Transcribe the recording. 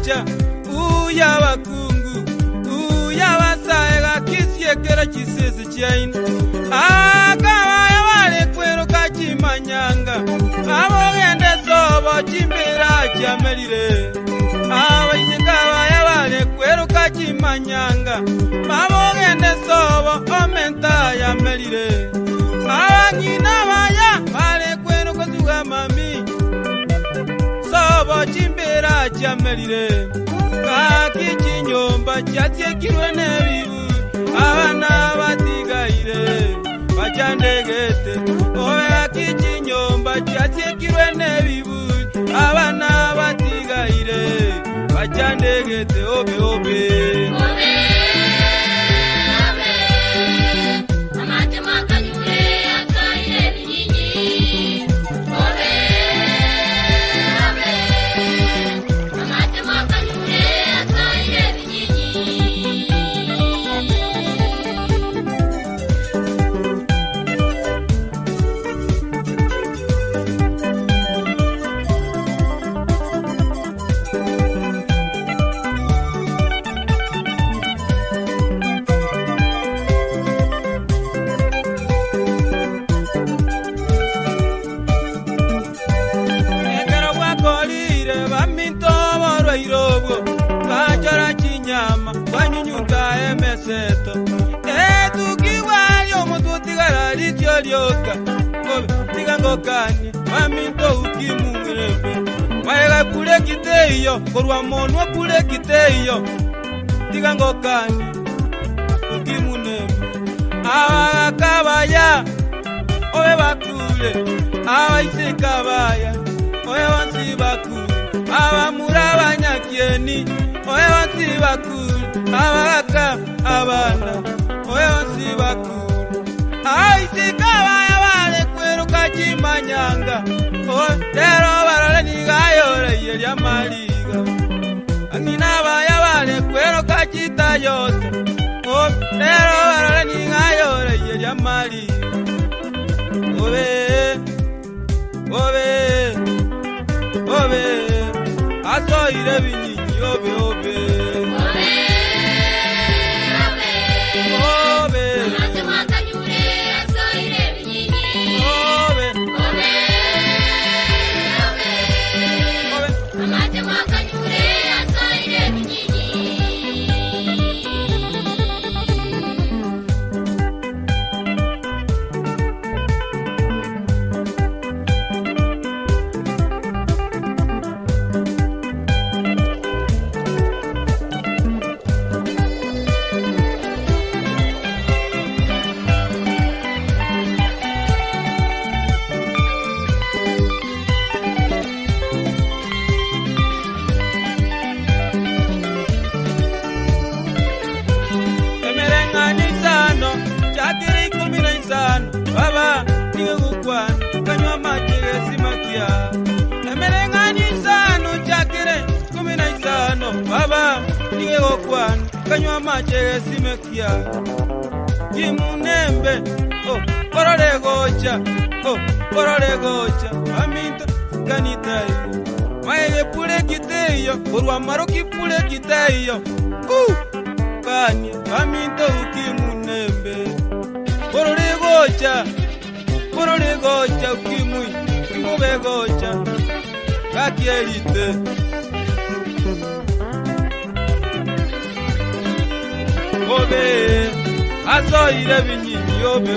gocha uya bakungu uya basaega kisiekera kisese chaina akabaya bale kwero kachimanyanga abogende sobo chimbira chamelire abaizekabaya bale kwero kachimanyanga abogende sobo omenta yamelire abanyina baya bale kwero kozuga mami sobo chimbira chamelire kakichinyomba chatyekirwe nebibu abana batigaire bachandegete obe kakichinyomba chatyekirwe nebibu abana batigaire bachandegete obe obe seto tukiwayo mututigara lyoka tigangokani maminto ukimumurebe maega kule kiteyo korwa monwa kule kiteyo tigangokani ukimunebe abakabaya obe bakule abaisekabaya obe bansi bakule abamurabanyakieni obe bansi bakule abaka abana oyonsi bakuru aisikabaya bale kwero kachimanyanga tero barale nigayore yelya maliga angina baya bale kwero kachita yote tero barale nigayore yelya maliga obe obe obe asoire binyinyi obe obe baba ningukwana kanywa mageresi makia emerengani sano chakire 15 baba ningukwana kanywa mageresi makia kimunembe porole gocha aminto kanitai maege pule kiteyo korwa maroki pule kiteyo kani aminto ukimunembe porole gocha ukimui kimube gocha kakielite obe asoire binyinyi obe